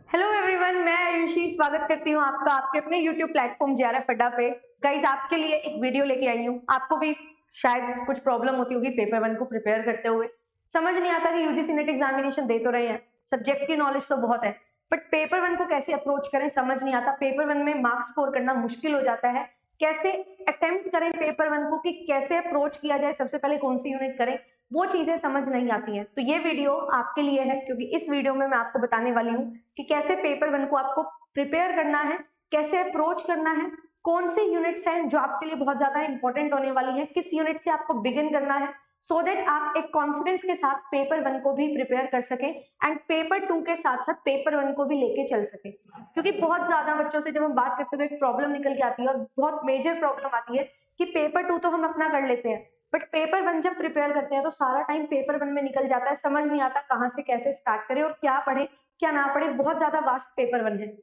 Hello everyone, मैं आयुषी स्वागत करती हूँ आपका आपके अपने यूट्यूब प्लेटफॉर्म जेआरएफ अड्डा पे। गाइज, आपके लिए एक वीडियो लेके आई हूँ। आपको भी शायद कुछ प्रॉब्लम होती होगी पेपर वन को प्रिपेयर करते हुए। समझ नहीं आता कि यूजीसी नेट एग्जामिनेशन दे तो रहे हैं, सब्जेक्ट की नॉलेज तो बहुत है, बट पेपर वन को कैसे अप्रोच करें समझ नहीं आता। पेपर वन में मार्क्स स्कोर करना मुश्किल हो जाता है। कैसे अटेम्प्ट करें पेपर वन को, कि कैसे अप्रोच किया जाए, सबसे पहले कौन सी यूनिट करें, वो चीजें समझ नहीं आती हैं। तो ये वीडियो आपके लिए है, क्योंकि इस वीडियो में मैं आपको बताने वाली हूँ कि कैसे पेपर वन को आपको प्रिपेयर करना है, कैसे अप्रोच करना है, कौन सी यूनिट्स हैं जो आपके लिए बहुत ज्यादा इंपॉर्टेंट होने वाली है, किस यूनिट से आपको बिगिन करना है, सो दैट आप एक कॉन्फिडेंस के साथ पेपर वन को भी प्रिपेयर कर सके एंड पेपर टू के साथ साथ पेपर वन को भी लेके चल सके। क्योंकि बहुत ज्यादा बच्चों से जब हम बात करते हैं तो एक प्रॉब्लम निकल के आती है, और बहुत मेजर प्रॉब्लम आती है कि पेपर टू तो हम अपना कर लेते हैं, बट पेपर वन जब प्रिपेयर करते हैं तो सारा टाइम पेपर वन में निकल जाता है। समझ नहीं आता कहाँ से कैसे स्टार्ट करें और क्या पढ़े क्या ना पढ़े। बहुत ज्यादा वास्ट पेपर वन है,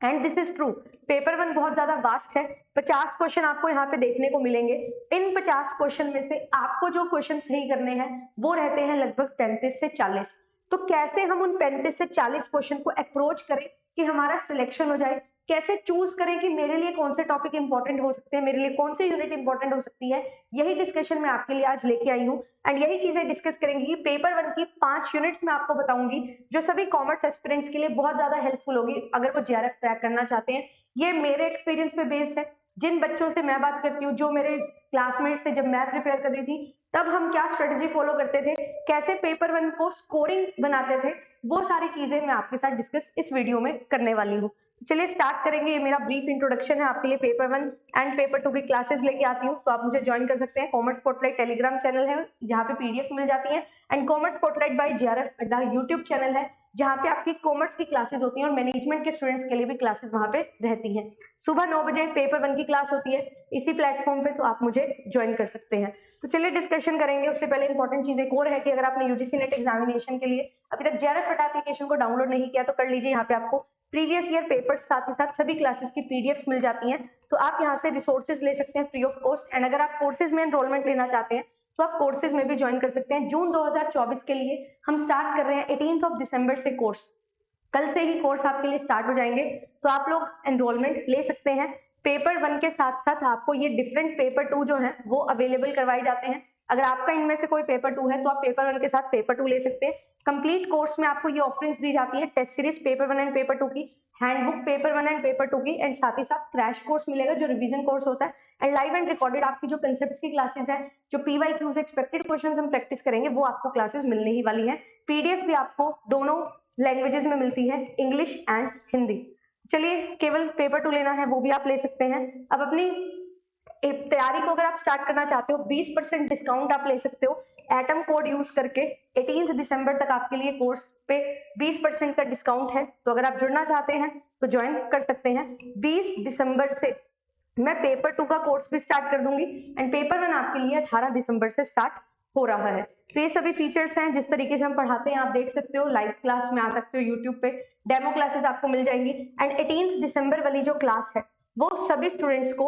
and this is true. Paper one बहुत ज्यादा वास्ट है। 50 क्वेश्चन आपको यहाँ पे देखने को मिलेंगे। इन 50 क्वेश्चन में से आपको जो क्वेश्चन सही करने हैं वो रहते हैं लगभग 35 से 40। तो कैसे हम उन 35 से 40 क्वेश्चन को अप्रोच करें कि हमारा सिलेक्शन हो जाए, कैसे चूज करें कि मेरे लिए कौन से टॉपिक इंपॉर्टेंट हो सकते हैं, मेरे लिए कौन सी यूनिट इंपॉर्टेंट हो सकती है, यही डिस्कशन मैं आपके लिए आज लेके आई हूँ। एंड यही चीजें डिस्कस करेंगे कि पेपर वन की 5 यूनिट्स मैं आपको बताऊंगी जो सभी कॉमर्स एस्पिरेंट्स के लिए बहुत ज्यादा हेल्पफुल होगी अगर वो जेआरएफ क्रैक करना चाहते हैं। ये मेरे एक्सपीरियंस पे बेस्ड है। जिन बच्चों से मैं बात करती हूँ, जो मेरे क्लासमेट्स थे, जब मैं प्रिपेयर कर रही थी तब हम क्या स्ट्रेटेजी फॉलो करते थे, कैसे पेपर वन को स्कोरिंग बनाते थे, वो सारी चीजें मैं आपके साथ डिस्कस इस वीडियो में करने वाली हूँ। चलिए स्टार्ट करेंगे। ये मेरा ब्रीफ इंट्रोडक्शन है आपके लिए। Paper one and paper two की क्लासेस लेके आती हूँ, तो आप मुझे ज्वाइन कर सकते हैं। कॉमर्स स्पॉटलाइट टेलीग्राम चैनल है जहाँ पे पीडीएफ मिल जाती है, and commerce spotlight by JRF Adda YouTube channel है जहाँ पे आपकी कॉमर्स की क्लासेस होती हैं और मैनेजमेंट के स्टूडेंट्स के लिए भी क्लासेस वहाँ पे रहती हैं। सुबह 9 बजे पेपर वन की क्लास होती है इसी प्लेटफॉर्म पे, तो आप मुझे ज्वाइन कर सकते हैं। तो चलिए डिस्कशन करेंगे। उससे पहले इंपॉर्टेंट चीज एक और है कि अगर आपने यूजीसी नेट एग्जामिनेशन के लिए अभी तक जेआरएफ अड्डा एप्लीकेशन को डाउनलोड नहीं किया तो कर लीजिए। यहाँ पे आपको प्रीवियस ईयर पेपर्स साथ ही साथ सभी क्लासेस की पीडीएफ्स मिल जाती हैं, तो आप यहाँ से रिसोर्सेज ले सकते हैं फ्री ऑफ कॉस्ट। एंड अगर आप कोर्सेज में एनरोलमेंट लेना चाहते हैं तो आप कोर्सेज में भी ज्वाइन कर सकते हैं। जून 2024 के लिए हम स्टार्ट कर रहे हैं 18 दिसंबर से कोर्स। कल से ही कोर्स आपके लिए स्टार्ट हो जाएंगे, तो आप लोग एनरोलमेंट ले सकते हैं। पेपर वन के साथ साथ आपको ये डिफरेंट पेपर टू जो है वो अवेलेबल करवाए जाते हैं। अगर आपका इनमें से कोई पेपर टू है तो आप पेपर वन के साथ पेपर टू ले सकते हैं। कंप्लीट कोर्स में आपको ये ऑफरिंग्स दी जाती है, test series paper one and paper two की, handbook paper one and paper two की, एंड साथ ही साथ क्रैश कोर्स मिलेगा जो रिवीजन कोर्स होता है, एंड लाइव एंड रिकॉर्डेड आपकी जो कंसेप्ट की क्लासेस है, जो पीवाई क्यूज एक्सपेक्टेड क्वेश्चन हम प्रैक्टिस करेंगे, वो आपको क्लासेस मिलने ही वाली है। पीडीएफ भी आपको दोनों लैंग्वेजेस में मिलती है, इंग्लिश एंड हिंदी। चलिए, केवल पेपर टू लेना है वो भी आप ले सकते हैं। अब अपनी तैयारी को अगर आप स्टार्ट करना चाहते हो, 20% डिस्काउंट आप ले सकते हो एटम कोड यूज करके। 18 दिसंबर तक आपके लिए कोर्स पे 20% का डिस्काउंट है, तो अगर आप जुड़ना चाहते हैं तो ज्वाइन कर सकते हैं। 20 दिसंबर से मैं पेपर टू का कोर्स भी स्टार्ट कर दूंगी, एंड पेपर वन आपके लिए 18 दिसंबर से स्टार्ट हो रहा है। तो ये सभी फीचर्स हैं, जिस तरीके से हम पढ़ाते हैं आप देख सकते हो। लाइव क्लास में आ सकते हो यूट्यूब पे, डेमो क्लासेस आपको मिल जाएंगी, एंड 18 दिसंबर वाली जो क्लास है वो सभी स्टूडेंट्स को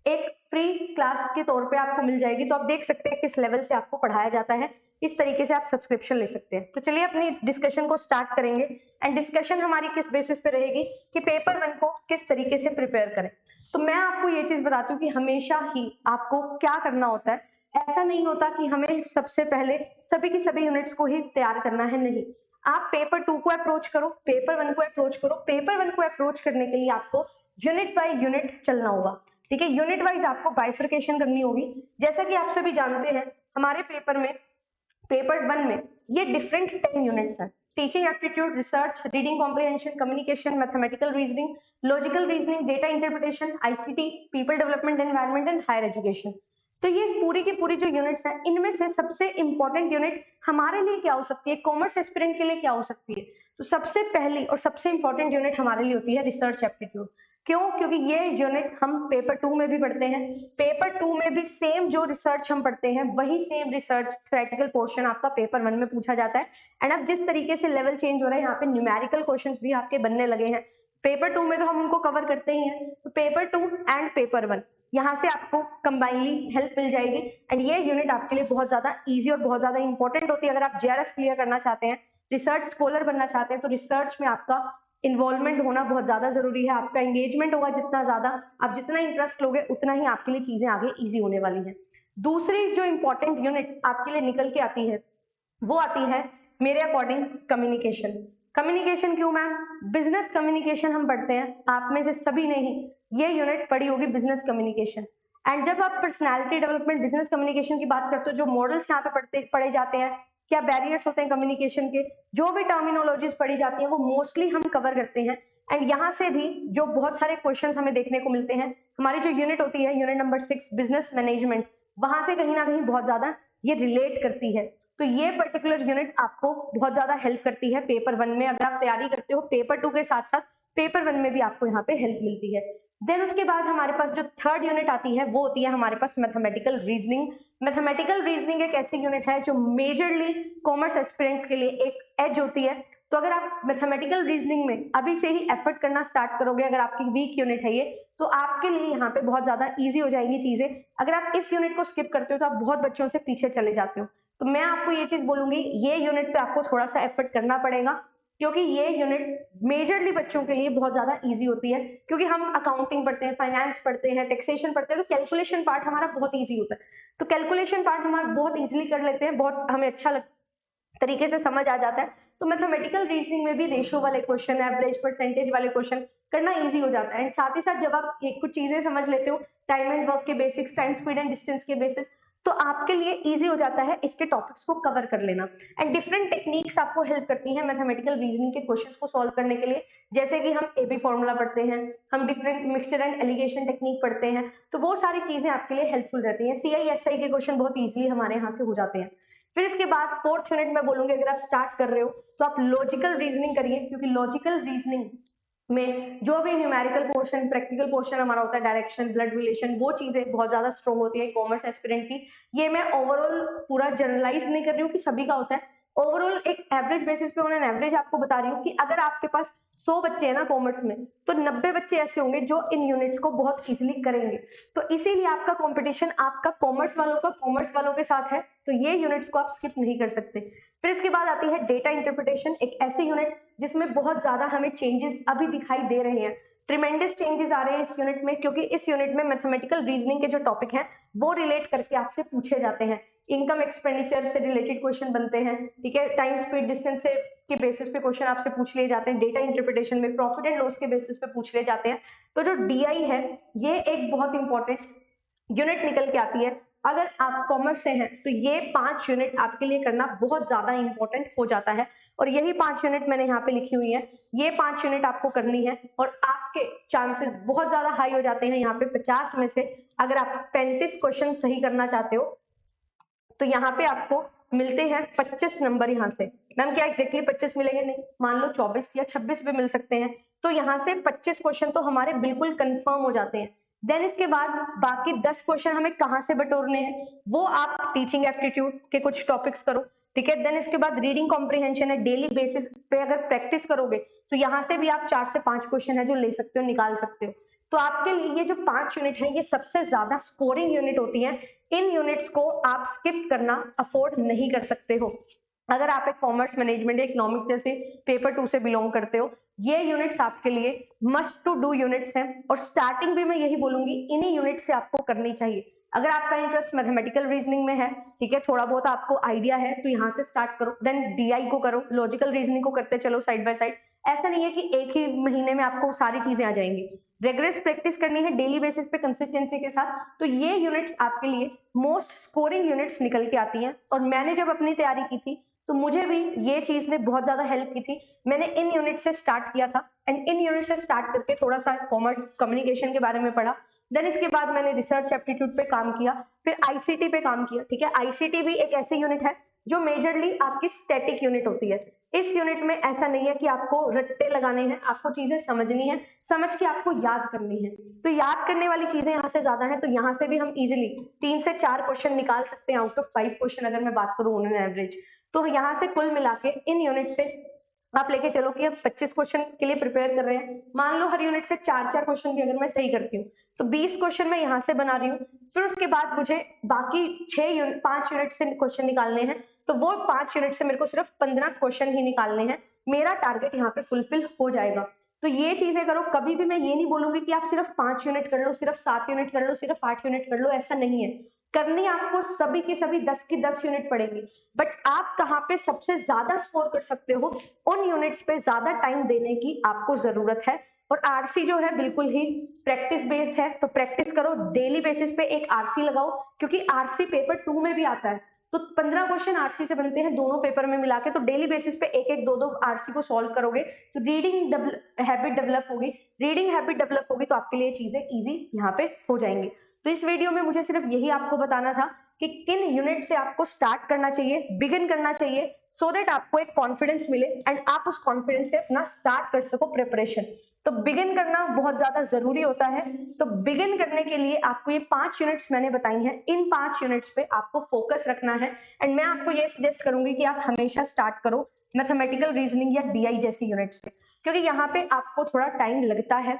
एक फ्री क्लास के तौर पे आपको मिल जाएगी। तो आप देख सकते हैं किस लेवल से आपको पढ़ाया जाता है, इस तरीके से आप सब्सक्रिप्शन ले सकते हैं। तो चलिए अपनी डिस्कशन को स्टार्ट करेंगे, एंड डिस्कशन हमारी किस बेसिस पे रहेगी कि पेपर वन को किस तरीके से प्रिपेयर करें। तो मैं आपको ये चीज बताती हूँ कि हमेशा ही आपको क्या करना होता है। ऐसा नहीं होता कि हमें सबसे पहले सभी की सभी यूनिट्स को ही तैयार करना है, नहीं। आप पेपर टू को अप्रोच करो, पेपर वन को अप्रोच करो। पेपर वन को अप्रोच करने के लिए आपको यूनिट बाय यूनिट चलना होगा, ठीक है। यूनिट वाइज आपको बाइफर्केशन करनी होगी। जैसा कि आप सभी जानते हैं, हमारे पेपर में, पेपर वन में ये डिफरेंट 10 यूनिट्स हैं। Teaching aptitude, research, reading comprehension, communication, mathematical reasoning, logical reasoning, data interpretation, ICT, people development, environment and higher education. तो ये पूरी की पूरी जो यूनिट्स हैं, इनमें से सबसे इंपॉर्टेंट यूनिट हमारे लिए क्या हो सकती है, कॉमर्स एस्पिरेंट के लिए क्या हो सकती है। तो सबसे पहली और सबसे इंपॉर्टेंट यूनिट हमारे लिए होती है रिसर्च एप्टीट्यूड। क्यों? क्योंकि ये यूनिट हम पेपर टू में भी पढ़ते हैं। पेपर टू में भी सेम जो रिसर्च हम पढ़ते हैं वही सेम रिसर्च थ्योरेटिकल पोर्शन आपका पेपर वन में पूछा जाता है। एंड अब जिस तरीके से लेवल चेंज हो रहा है, यहाँ पे न्यूमेरिकल क्वेश्चंस भी आपके बनने लगे हैं। पेपर टू में तो हम उनको कवर करते ही हैं, तो paper two and paper one यहाँ से आपको कंबाइनली हेल्प मिल जाएगी। एंड ये यूनिट आपके लिए बहुत ज्यादा इजी और बहुत ज्यादा इंपॉर्टेंट होती है। अगर आप जेआरएफ क्लियर करना चाहते हैं, रिसर्च स्कॉलर बनना चाहते हैं, तो रिसर्च में आपका इन्वॉल्वमेंट होना बहुत ज्यादा जरूरी है, आपका एंगेजमेंट होगा जितना ज्यादा, आप जितना इंटरेस्ट लोगे उतना ही आपके लिए चीजें आगे इजी होने वाली है। दूसरी जो इंपॉर्टेंट यूनिट आपके लिए निकल के आती है वो आती है मेरे अकॉर्डिंग कम्युनिकेशन। कम्युनिकेशन क्यों मैम? बिजनेस कम्युनिकेशन हम पढ़ते हैं, आप में से सभी ने ही ये यूनिट पढ़ी होगी, बिजनेस कम्युनिकेशन। एंड जब आप पर्सनालिटी डेवलपमेंट बिजनेस कम्युनिकेशन की बात करते हो, जो मॉडल्स यहाँ पे पढ़े जाते हैं, क्या बैरियर्स होते हैं कम्युनिकेशन के, जो भी टर्मिनोलॉजीज पढ़ी जाती है वो मोस्टली हम कवर करते हैं। एंड यहाँ से भी जो बहुत सारे क्वेश्चंस हमें देखने को मिलते हैं, हमारी जो यूनिट होती है यूनिट नंबर 6 बिजनेस मैनेजमेंट, वहां से कहीं ना कहीं बहुत ज्यादा ये रिलेट करती है। तो ये पर्टिकुलर यूनिट आपको बहुत ज्यादा हेल्प करती है पेपर 1 में, अगर आप तैयारी करते हो पेपर 2 के साथ साथ पेपर 1 में भी आपको यहाँ पे हेल्प मिलती है। देन उसके बाद हमारे पास जो थर्ड यूनिट आती है वो होती है हमारे पास मैथमेटिकल रीजनिंग। मैथमेटिकल रीजनिंग एक ऐसी यूनिट है जो मेजरली कॉमर्स एस्पिरेंट्स के लिए एक एज होती है। तो अगर आप मैथमेटिकल रीजनिंग में अभी से ही एफर्ट करना स्टार्ट करोगे, अगर आपकी वीक यूनिट है ये, तो आपके लिए यहाँ पे बहुत ज्यादा इजी हो जाएंगी चीजें। अगर आप इस यूनिट को स्किप करते हो तो आप बहुत बच्चों से पीछे चले जाते हो। तो मैं आपको ये चीज बोलूंगी, ये यूनिट पे आपको थोड़ा सा एफर्ट करना पड़ेगा, क्योंकि ये यूनिट मेजरली बच्चों के लिए बहुत ज्यादा इजी होती है। क्योंकि हम अकाउंटिंग पढ़ते हैं, फाइनेंस पढ़ते हैं, टैक्सेशन पढ़ते हैं, तो कैलकुलेशन पार्ट हमारा बहुत इजी होता है। तो कैलकुलेशन पार्ट हमारा बहुत इजीली कर लेते हैं, बहुत हमें अच्छा तरीके से समझ आ जाता है। तो मैथमेटिकल रीजनिंग में भी रेशियो वाले क्वेश्चन, एवरेज, परसेंटेज वाले क्वेश्चन करना इजी हो जाता है। एंड साथ ही साथ जब आप एक कुछ चीजें समझ लेते हो, टाइम एंड वर्क के basics, time speed and distance के बेसिस, तो आपके लिए इजी हो जाता है इसके टॉपिक्स को कवर कर लेना। एंड डिफरेंट टेक्निक्स आपको हेल्प करती है मैथमेटिकल रीजनिंग के क्वेश्चंस को सॉल्व करने के लिए। जैसे कि हम एबी फॉर्मूला पढ़ते हैं, हम different mixture and allegation technique पढ़ते हैं, तो वो सारी चीजें आपके लिए हेल्पफुल रहती हैं। CI SI के क्वेश्चन बहुत इजीली हमारे यहाँ से हो जाते हैं। फिर इसके बाद फोर्थ यूनिट में बोलूंगी, अगर आप स्टार्ट कर रहे हो तो आप लॉजिकल रीजनिंग करिए, क्योंकि लॉजिकल रीजनिंग में जो भी न्यूमेरिकल पोर्शन, प्रैक्टिकल पोर्शन हमारा होता है, डायरेक्शन, ब्लड रिलेशन, वो चीजें बहुत ज्यादा स्ट्रॉन्ग होती है कॉमर्स एस्पिरेंट की। ये मैं ओवरऑल पूरा जनरलाइज नहीं कर रही हूँ कि सभी का होता है, ओवरऑल एक एवरेज बेसिस पे ऑन एन एवरेज आपको बता रही हूँ कि अगर आपके पास 100 बच्चे हैं ना कॉमर्स में, तो 90 बच्चे ऐसे होंगे जो इन यूनिट्स को बहुत इजीली करेंगे। तो इसीलिए आपका कंपटीशन आपका कॉमर्स वालों के साथ है, तो ये यूनिट्स को आप स्किप नहीं कर सकते। फिर इसके बाद आती है डेटा इंटरप्रिटेशन, एक ऐसी यूनिट जिसमें बहुत ज्यादा हमें चेंजेस अभी दिखाई दे रहे हैं, ट्रिमेंडस चेंजेस आ रहे हैं इस यूनिट में, क्योंकि इस यूनिट में मैथमेटिकल रीजनिंग के जो टॉपिक हैं वो रिलेट करके आपसे पूछे जाते हैं। इनकम एक्सपेंडिचर से रिलेटेड क्वेश्चन बनते हैं, ठीक है, टाइम स्पीड डिस्टेंस से के बेसिस पे क्वेश्चन आपसे पूछ लिए जाते हैं, डेटा इंटरप्रिटेशन में प्रॉफिट एंड लॉस के बेसिस पे पूछ लिए जाते हैं। तो जो DI है ये एक बहुत इंपॉर्टेंट यूनिट निकल के आती है। अगर आप कॉमर्स से हैं तो ये 5 यूनिट आपके लिए करना बहुत ज्यादा इंपॉर्टेंट हो जाता है, और यही 5 यूनिट मैंने यहाँ पे लिखी हुई है। ये 5 यूनिट आपको करनी है, और आपके चांसेस बहुत ज्यादा हाई हो जाते हैं यहाँ पे 50 में से। अगर आप 35 क्वेश्चन सही करना चाहते हो तो यहाँ पे आपको मिलते हैं 25 नंबर। यहाँ से मैम क्या एग्जैक्टली 25 मिलेंगे? नहीं, मान लो 24 या 26 भी मिल सकते हैं। तो यहाँ से 25 क्वेश्चन तो हमारे बिल्कुल कंफर्म हो जाते हैं। देन इसके बाद बाकी 10 क्वेश्चन हमें कहाँ से बटोरने हैं, वो आप टीचिंग एप्टीट्यूड के कुछ टॉपिक्स करो, ठीक है। देन इसके बाद रीडिंग कॉम्प्रिहेंशन है, डेली बेसिस पे अगर प्रैक्टिस करोगे तो यहाँ से भी आप 4 से 5 क्वेश्चन है जो ले सकते हो, निकाल सकते हो। तो आपके लिए ये जो 5 यूनिट है ये सबसे ज्यादा स्कोरिंग यूनिट होती है। इन यूनिट्स को आप स्किप करना अफोर्ड नहीं कर सकते हो। अगर आप एक कॉमर्स मैनेजमेंट या इकोनॉमिक्स जैसे पेपर 2 से बिलोंग करते हो, ये यूनिट्स आपके लिए मस्ट टू डू यूनिट्स हैं, और स्टार्टिंग भी मैं यही बोलूंगी इन्हीं यूनिट से आपको करनी चाहिए। अगर आपका इंटरेस्ट मैथमेटिकल रीजनिंग में है, ठीक है, थोड़ा बहुत आपको आइडिया है, तो यहाँ से स्टार्ट करो। देन DI को करो, लॉजिकल रीजनिंग को करते चलो साइड बाय साइड। ऐसा नहीं है कि एक ही महीने में आपको सारी चीजें आ जाएंगी, रेगुलर प्रैक्टिस करनी है डेली बेसिस पे कंसिस्टेंसी के साथ। तो ये यूनिट्स आपके लिए मोस्ट स्कोरिंग यूनिट्स निकल के आती हैं, और मैंने जब अपनी तैयारी की थी तो मुझे भी ये चीज ने बहुत ज्यादा हेल्प की थी। मैंने इन यूनिट से स्टार्ट किया था, एंड इन यूनिट से स्टार्ट करके थोड़ा सा कॉमर्स कम्युनिकेशन के बारे में पढ़ा। देन इसके बाद मैंने रिसर्च एप्टीट्यूड पे काम किया, फिर ICT पे काम किया, ठीक है। ICT भी एक ऐसी यूनिट है जो मेजरली आपकी स्टैटिक यूनिट होती है। इस यूनिट में ऐसा नहीं है कि आपको रट्टे लगाने हैं, आपको चीजें समझनी है, समझ के आपको याद करनी है। तो याद करने वाली चीजें यहाँ से ज्यादा है, तो यहाँ से भी हम इजिली 3 से 4 क्वेश्चन निकाल सकते हैं आउट ऑफ 5 क्वेश्चन, अगर मैं बात करूँ ऑन एन एवरेज। तो यहाँ से कुल मिला के इन यूनिट से आप लेके चलो कि अब 25 क्वेश्चन के लिए प्रिपेयर कर रहे हैं। मान लो हर यूनिट से 4-4 क्वेश्चन भी अगर मैं सही करती हूँ तो 20 क्वेश्चन मैं यहाँ से बना रही हूँ। फिर उसके बाद मुझे बाकी 5 यूनिट से क्वेश्चन निकालने हैं, तो वो 5 यूनिट से मेरे को सिर्फ 15 क्वेश्चन ही निकालने हैं। मेरा टारगेट यहाँ पे फुलफिल हो जाएगा। तो ये चीजें करो। कभी भी मैं ये नहीं बोलूंगी कि आप सिर्फ 5 यूनिट कर लो, सिर्फ 7 यूनिट कर लो, सिर्फ 8 यूनिट कर लो, ऐसा नहीं है। करनी आपको सभी की सभी 10 की 10 यूनिट पड़ेंगी, बट आप कहाँ पे सबसे ज्यादा स्कोर कर सकते हो, उन यूनिट्स पे ज्यादा टाइम देने की आपको जरूरत है। और आरसी जो है बिल्कुल ही प्रैक्टिस बेस्ड है, तो प्रैक्टिस करो, डेली बेसिस पे एक आरसी लगाओ, क्योंकि आरसी पेपर 2 में भी आता है। तो 15 क्वेश्चन आरसी से बनते हैं दोनों पेपर में मिला के। तो डेली बेसिस पे एक एक दो दो आरसी को सॉल्व करोगे तो रीडिंग हैबिट डेवलप होगी। रीडिंग हैबिट डेवलप होगी तो आपके लिए चीजें इजी यहाँ पे हो जाएंगी। तो इस वीडियो में मुझे सिर्फ यही आपको बताना था कि किन यूनिट से आपको स्टार्ट करना चाहिए, बिगिन करना चाहिए, सो दैट आपको एक कॉन्फिडेंस मिले एंड आप उस कॉन्फिडेंस से अपना स्टार्ट कर सको प्रिपरेशन। तो बिगिन करना बहुत ज्यादा जरूरी होता है। तो बिगिन करने के लिए आपको ये 5 यूनिट्स मैंने बताई हैं, इन 5 यूनिट्स पे आपको फोकस रखना है। एंड मैं आपको ये सजेस्ट करूंगी कि आप हमेशा स्टार्ट करो मैथमेटिकल रीजनिंग या डीआई जैसी यूनिट से, क्योंकि यहाँ पे आपको थोड़ा टाइम लगता है।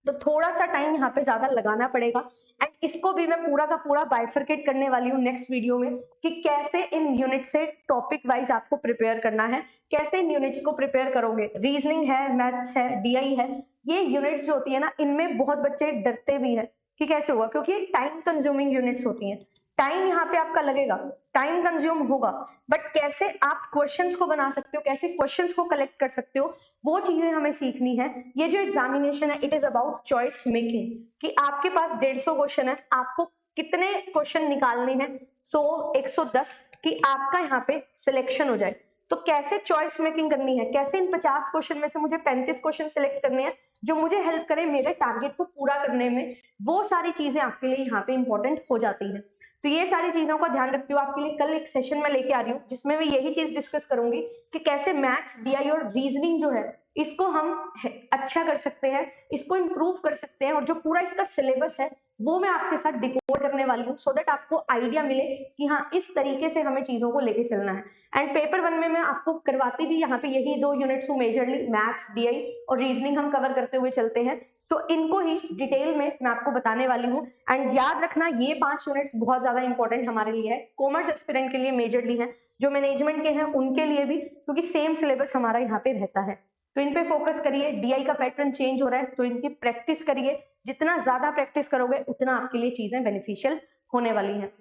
तो थोड़ा सा टाइम यहाँ पे ज्यादा लगाना पड़ेगा। एंड इसको भी मैं पूरा का पूरा बाइफरकेट करने वाली हूँ नेक्स्ट वीडियो में कि कैसे इन यूनिट से टॉपिक वाइज आपको प्रिपेयर करना है, कैसे इन यूनिट्स को प्रिपेयर करोगे। रीजनिंग है, मैथ्स है, डीआई है, ये यूनिट्स जो होती है ना, इनमें बहुत बच्चे डरते भी है कि कैसे होगा, क्योंकि ये टाइम कंज्यूमिंग यूनिट्स होती हैं। टाइम यहाँ पे आपका लगेगा, टाइम कंज्यूम होगा, बट कैसे आप क्वेश्चंस को बना सकते हो, कैसे क्वेश्चंस को कलेक्ट कर सकते हो, वो चीजें हमें सीखनी है। ये जो एग्जामिनेशन है, it is about choice making, कि आपके पास 150 क्वेश्चन है, आपको कितने क्वेश्चन निकालने हैं, 100, 110, कि आपका यहाँ पे सिलेक्शन हो जाए। तो कैसे चॉइस मेकिंग करनी है, कैसे इन 50 क्वेश्चन में से मुझे 35 क्वेश्चन सिलेक्ट करने हैं जो मुझे हेल्प करें मेरे टारगेट को पूरा करने में, वो सारी चीजें आपके लिए यहाँ पे इंपॉर्टेंट हो जाती है। तो ये सारी चीजों का ध्यान रखते हुए आपके लिए कल एक सेशन में लेके आ रही हूँ, जिसमें मैं यही चीज डिस्कस करूंगी कि कैसे मैथ्स, डीआई और रीजनिंग जो है, इसको हम अच्छा कर सकते हैं, इसको इम्प्रूव कर सकते हैं। और जो पूरा इसका सिलेबस है वो मैं आपके साथ डिकोड करने वाली हूँ, सो दैट आपको आइडिया मिले कि हाँ, इस तरीके से हमें चीजों को लेके चलना है। एंड पेपर 1 में मैं आपको करवाती भी यहाँ पे यही 2 यूनिट्स हूँ, मेजरली मैथ्स, डीआई और रीजनिंग हम कवर करते हुए चलते हैं। तो इनको ही डिटेल में मैं आपको बताने वाली हूँ। एंड याद रखना, ये 5 यूनिट्स बहुत ज्यादा इंपॉर्टेंट हमारे लिए है, कॉमर्स एस्पिरेंट के लिए मेजरली है, जो मैनेजमेंट के हैं उनके लिए भी, क्योंकि सेम सिलेबस हमारा यहाँ पे रहता है। तो इन पे फोकस करिए। डीआई का पैटर्न चेंज हो रहा है, तो इनकी प्रैक्टिस करिए। जितना ज्यादा प्रैक्टिस करोगे उतना आपके लिए चीजें बेनिफिशियल होने वाली हैं।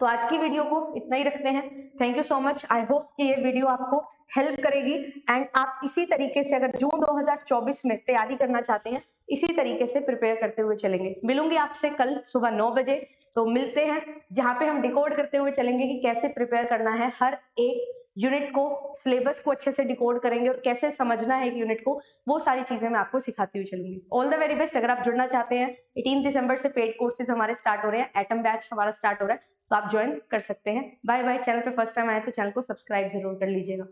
तो आज की वीडियो को इतना ही रखते हैं। Thank you so much. I hope कि ये वीडियो आपको हेल्प करेगी एंड आप इसी तरीके से, अगर जून 2024 में तैयारी करना चाहते हैं, इसी तरीके से प्रिपेयर करते हुए चलेंगे। मिलूंगी आपसे कल सुबह 9 बजे। तो मिलते हैं, जहां पे हम डिकोड करते हुए चलेंगे कि कैसे प्रिपेयर करना है हर एक यूनिट को, सिलेबस को अच्छे से डिकोड करेंगे और कैसे समझना है एक यूनिट को, वो सारी चीजें मैं आपको सिखाती हुई चलूंगी। All the very best. अगर आप जुड़ना चाहते हैं, 18 दिसंबर से पेड कोर्सेज हमारे स्टार्ट हो रहे हैं, एटम बैच हमारा स्टार्ट हो रहा है, तो आप ज्वाइन कर सकते हैं। Bye bye. चैनल पे फर्स्ट टाइम आए तो चैनल को सब्सक्राइब जरूर कर लीजिएगा।